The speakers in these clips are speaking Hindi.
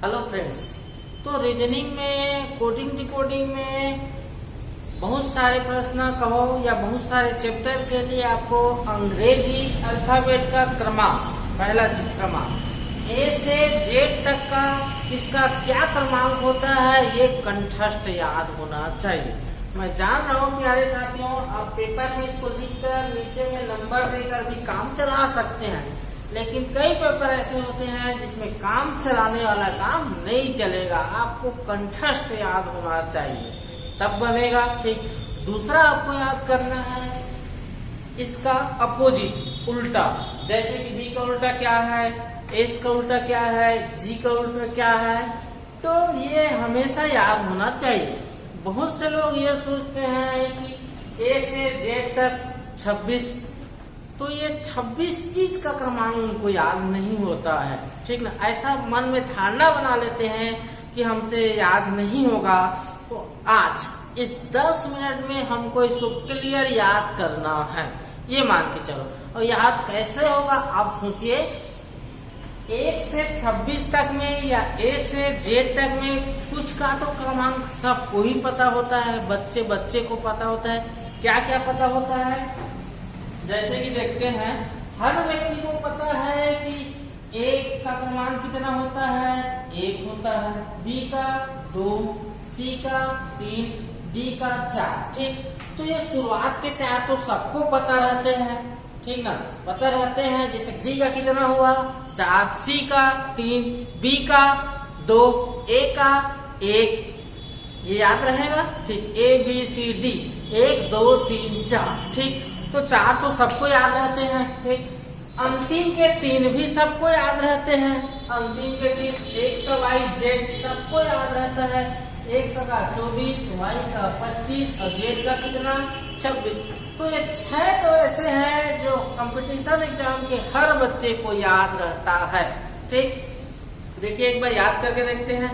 Hello friends. तो रीजनिंग में कोडिंग डिकोडिंग में बहुत सारे प्रश्न कहो या बहुत सारे चैप्टर के लिए आपको अंग्रेजी अल्फाबेट का क्रमांक, पहला क्रमांक ए से जेड तक का इसका क्या क्रमांक होता है ये कंठस्थ याद होना चाहिए। मैं जान रहा हूँ प्यारे साथियों, आप पेपर में इसको लिखकर नीचे में नंबर देकर भी काम चला सकते हैं, लेकिन कई पेपर ऐसे होते हैं जिसमें काम चलाने वाला काम नहीं चलेगा। आपको कंठस्थ याद होना चाहिए तब बनेगा। ठीक, दूसरा आपको याद करना है इसका अपोजिट, उल्टा। जैसे कि बी का उल्टा क्या है, एस का उल्टा क्या है, जी का उल्टा क्या है, तो ये हमेशा याद होना चाहिए। बहुत से लोग ये सोचते हैं कि ए से जेड तक 26, तो ये 26 चीज का क्रमांक उनको याद नहीं होता है। ठीक ना, ऐसा मन में धारणा बना लेते हैं कि हमसे याद नहीं होगा। तो आज इस 10 मिनट में हमको इसको क्लियर याद करना है, ये मान के चलो। और याद कैसे होगा आप सोचिए, 1 से 26 तक में या ए से जेड तक में कुछ का तो क्रमांक सबको ही पता होता है, बच्चे को पता होता है। क्या क्या पता होता है, जैसे कि देखते हैं, हर व्यक्ति को पता है कि ए का क्रमांक कितना होता है, 1 होता है, बी का 2, सी का 3, डी का 4। ठीक, तो ये शुरुआत के 4 तो सबको पता रहते हैं, ठीक ना, पता रहते हैं। जैसे डी का कितना हुआ 4, सी का 3, बी का 2, ए का 1, ये याद रहेगा। ठीक, ए बी सी डी 1 2 3 4। ठीक, तो 4 तो सबको याद रहते हैं। ठीक, अंतिम के 3 भी सबको याद रहते हैं। अंतिम के 3 1 से वाई जेड सबको याद रहता है। 1 का 24, वाई का 25 और जेड का कितना 26। तो ये 6 तो ऐसे हैं जो कंपटीशन एग्जाम के हर बच्चे को याद रहता है। ठीक, देखिए एक बार याद करके देखते हैं।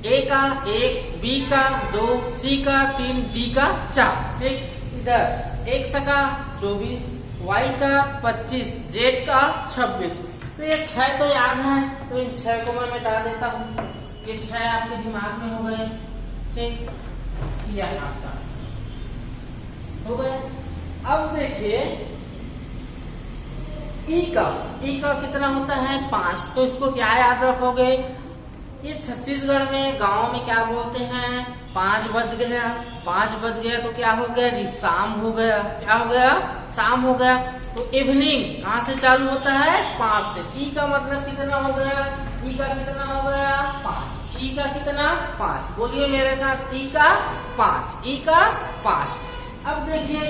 ए का 1, बी का 2, सी का 3, डी का 4। ठीक, इधर 1 का 24, वाई का 25, जेड का 26। तो ये 6 तो याद है, तो इन 6 को मैं मिटा देता हूँ। ये 6 आपके दिमाग में हो गए। ठीक, यह आपका हो गए। अब देखिए ई का कितना होता है 5। तो इसको क्या याद रखोगे, ये छत्तीसगढ़ में गांव में क्या बोलते हैं, 5 बज गया। 5 बज गया तो क्या हो गया जी, शाम हो गया। क्या हो गया, शाम हो गया। तो इवनिंग कहाँ से चालू होता है, 5 से। ई का मतलब कितना हो गया, ई का कितना हो गया 5। ई का कितना 5, बोलिए मेरे साथ, ई का 5, ई का 5। अब देखिए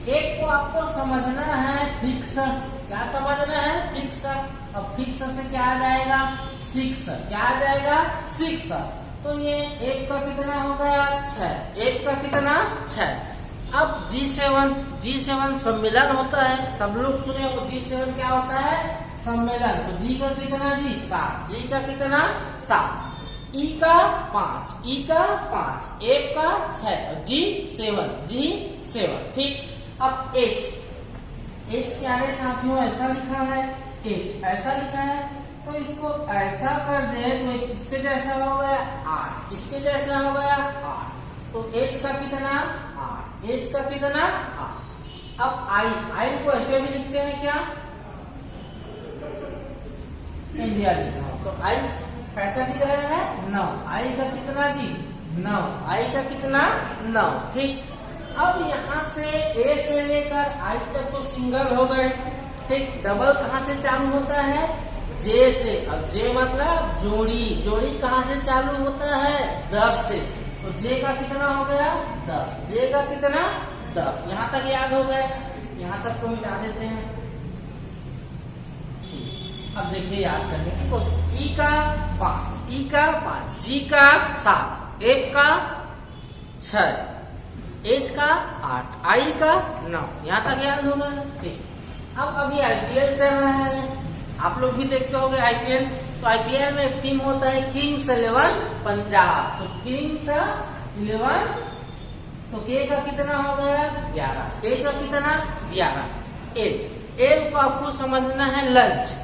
एक को आपको समझना है फिक्स। क्या समझना है, फिक्स। अब फिक्स से क्या आ जाएगा 6। क्या आ जाएगा 6। तो ये 1 का कितना हो गया 6, 1 का कितना 6। अब G7 सम्मेलन होता है, सब लोग सुने हो। G7 क्या होता है, सम्मेलन। तो G का कितना जी 7, G का कितना 7। ई का 5, ई का 5, 1 का 6 और G7। ठीक, अब H प्यारे साथियों ऐसा लिखा है, H ऐसा लिखा है, तो इसको ऐसा कर दे तो किसके जैसा हो गया 8, किसके जैसा हो गया 8। तो H का कितना 8, H का कितना 8। अब I को ऐसे भी लिखते हैं, क्या इंडिया लिखा हो, तो I कैसा दिख रहा है 9। I का कितना जी 9, I का कितना 9। ठीक, अब यहाँ से A से लेकर I तक तो सिंगल हो गए। ठीक, डबल कहाँ से चालू होता है, J से। अब J मतलब जोड़ी कहाँ से चालू होता है 10 से। तो J का कितना हो गया 10, J का कितना 10। यहाँ तक याद हो गए, यहाँ तक तो मिटा देते हैं। अब देखिए याद करने की कोशिश। ई का 5, ई का 5, जी का 7, एफ का 6, एच का 8, आई का 9। यहाँ तक याद होगा। ठीक, अब अभी आईपीएल चल रहा है, आप लोग भी देखते होंगे आईपीएल। तो आईपीएल में एक टीम होता है किंग्स 11 पंजाब। तो किंग्स 11, तो के का कितना हो गया 11, के का कितना 11। एल को आपको समझना है लंच।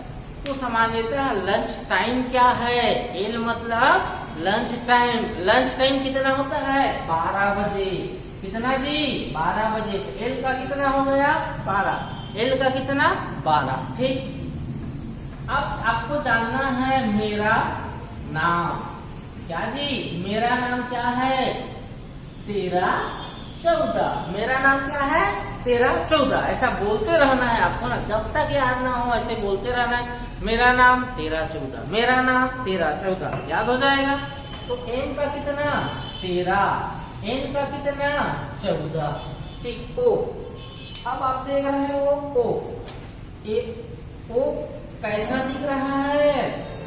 तो सामान्यतः लंच टाइम क्या है? एल मतलब लंच टाइम। लंच टाइम कितना होता है? 12 बजे। कितना जी? 12 बजे। तो एल का कितना हो गया? 12। एल का कितना? 12। ठीक। अब आपको जानना है मेरा नाम। क्या जी? मेरा नाम क्या है? 13 14। मेरा नाम क्या है? 13 14। ऐसा बोलते रहना है आपको ना, जब तक याद ना हो ऐसे बोलते रहना है। मेरा नाम 13 14। मेरा नाम 13 14। याद हो जाएगा। तो एन का कितना? 13। एन का कितना? 14। ठीक। ओ, अब आप देख रहे हो ओ। ओ कैसा दिख रहा है?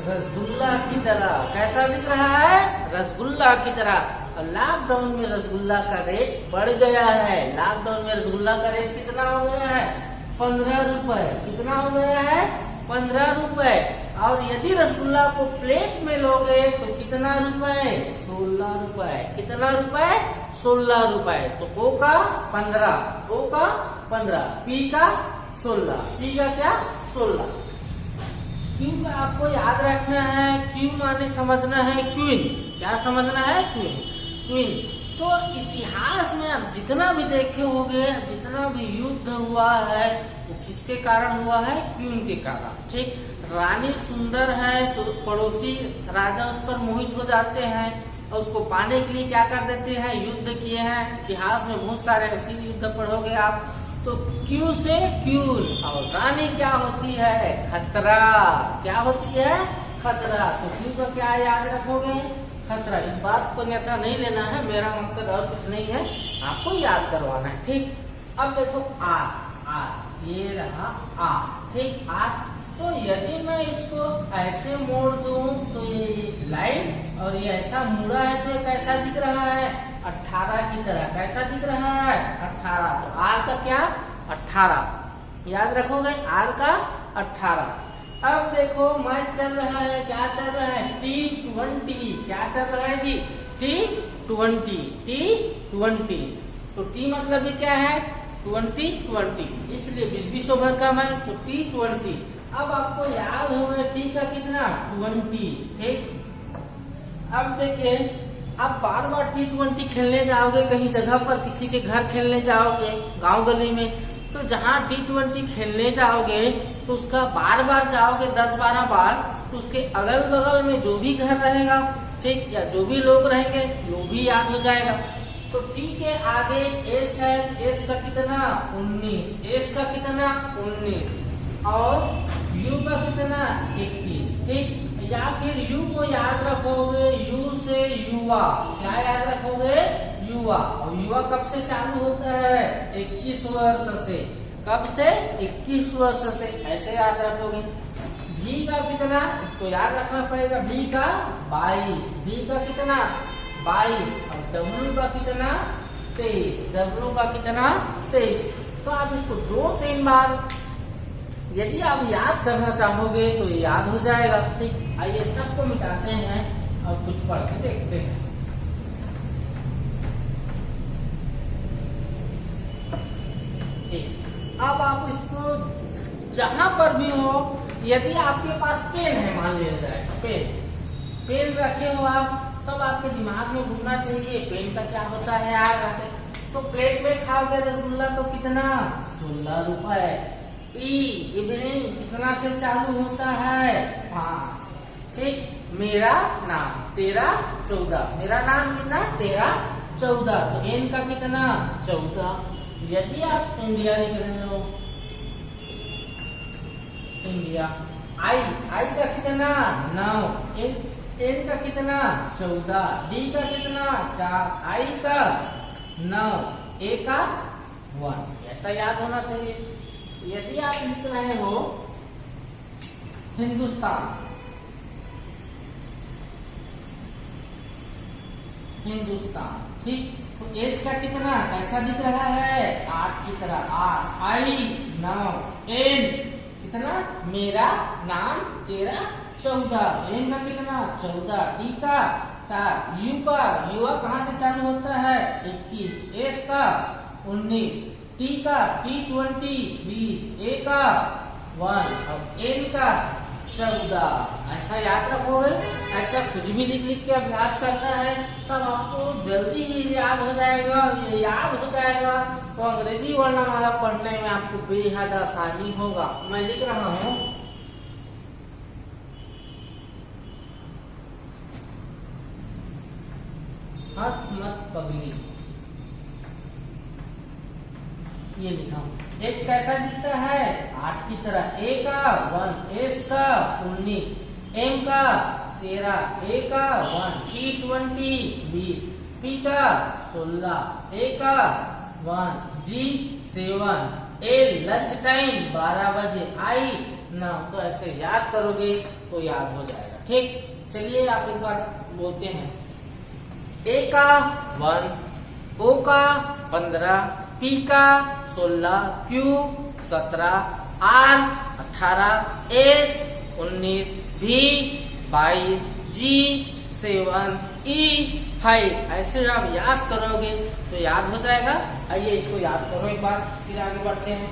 रसगुल्ला की तरह। कैसा दिख रहा है? रसगुल्ला की तरह। और लॉकडाउन में रसगुल्ला का रेट बढ़ गया है। लॉकडाउन में रसगुल्ला का रेट कितना हो गया है? 15 रुपए। कितना हो गया है? 15 रुपए। और यदि रसगुल्ला को प्लेट में लोगे तो कितना रुपए? 16 रुपए। कितना रुपए? 16 रुपए। तो ओ का 15, ओ का 15, पी का 16, पी का क्या? 16। क्यू का आपको याद रखना है। क्यू माने समझना है क्वीन। क्या समझना है? क्वीन। क्वीन। तो इतिहास में आप जितना भी देखे होंगे, जितना भी युद्ध हुआ है वो किसके कारण हुआ है? क्वीन के कारण। ठीक। रानी सुंदर है तो पड़ोसी राजा उस पर मोहित हो जाते हैं और उसको पाने के लिए क्या कर देते हैं? युद्ध किए हैं। इतिहास में बहुत सारे ऐसे युद्ध पढ़ोगे आप। तो क्यू से क्यून। और रानी क्या होती है? खतरा। क्या होती है? खतरा। तो क्यू का क्या याद रखोगे? खतरा। इस बात को अन्यथा नहीं लेना है, मेरा मकसद और कुछ नहीं है, आपको याद करवाना है। ठीक। अब देखो आर। आर ये रहा आर। ठीक। आर। तो यदि मैं इसको ऐसे मोड़ दूं तो ये लाइन और ये ऐसा मुड़ा है तो ये कैसा दिख रहा है? 18 की तरह। कैसा दिख रहा है? 18। तो आर का क्या? 18। याद रखोगे आर का 18। अब देखो मैच चल रहा है। क्या चल रहा है? T20। क्या चल रहा है जी? T20। T20। तो टी मतलब ये क्या है? 20, इसलिए 20 ओवर का है तो T20। अब आपको याद होगा टी का कितना? 20। ठीक। अब देखिए, आप बार बार T20 खेलने जाओगे कहीं जगह पर, किसी के घर खेलने जाओगे गांव गली में, तो जहाँ T20 खेलने जाओगे तो उसका बार बार जाओगे 10-12 बार, तो उसके अगल बगल में जो भी घर रहेगा, ठीक, या जो भी लोग रहेंगे वो भी याद हो जाएगा। तो टी के आगे एस है। एस का कितना? 19। एस का कितना? 19। और यू का कितना? 21। ठीक। या फिर यू को याद रखोगे यू से युवा। क्या याद रखोगे? युवा। और युवा कब से चालू होता है? 21 वर्ष से। कब से? 21 वर्ष से। ऐसे याद रखोगे। भी का कितना? इसको याद रखना पड़ेगा। भी का 22। भी का कितना? 22। और डब्ल्यू का कितना? 23। डब्ल्यू का कितना? 23। तो आप इसको 2-3 बार यदि आप याद करना चाहोगे तो ये याद हो जाएगा। ठीक। आइए सबको मिटाते हैं और कुछ पढ़ के देखते हैं। अब आप इसको जहां पर भी हो, यदि आपके पास पेन है, मान लिया जाए पेन रखे हो आप, तब आपके दिमाग में घूमना चाहिए पेन का क्या होता है यार। तो प्लेट में खाओगे रसगुल्ला तो कितना? 16 रुपए। इवनिंग कितना से चालू होता है? 5। ठीक। मेरा नाम 13 14। मेरा नाम कितना? 13 14। तो एन का कितना? 14। यदि आप इंडिया लिख रहे हो, इंडिया। आई का कितना? 9। एन का कितना? 14। डी का कितना? 4। आई का 9। ए का 1। ऐसा याद होना चाहिए। यदि आप लिख रहे हो हिंदुस्तान, ठीक, तो एच का कितना? कैसा दिख रहा है? 8 की तरह। आर। आई 9। एन कितना? मेरा नाम 13 14। एन का कितना? 14। डी का 4। यू का युवा कहाँ से चालू होता है? 21। एस का 19। टी का T20 20। ए का 1। और एन का 14 ऐसा याद रखोगे। ऐसा कुछ भी लिख लिख के अभ्यास करना है, तब आपको जल्दी ही याद हो जाएगा। ये याद हो जाएगा तो अंग्रेजी वर्णमाला पढ़ने में आपको बेहद आसानी होगा। मैं लिख रहा हूँ हंस मत पगली, ये लिखा हूं। एच कैसा दिखता है? 8 की तरह। ए का 1, एस का 19, एम का 13, ए का 1, ई 20, 20, पी का 16, ए का 1, जी 7, ए लंच टाइम 12 बजे, आई 9। तो ऐसे याद करोगे तो याद हो जाएगा। ठीक, चलिए आप एक बार बोलते हैं। ए का 1, ओ का 15, पी का 16, क्यू 17, आर 18, एस 19, भी 22, जी 7, ई 5। ऐसे आप याद करोगे तो याद हो जाएगा। आइए इसको याद करो एक बार, फिर आगे बढ़ते हैं।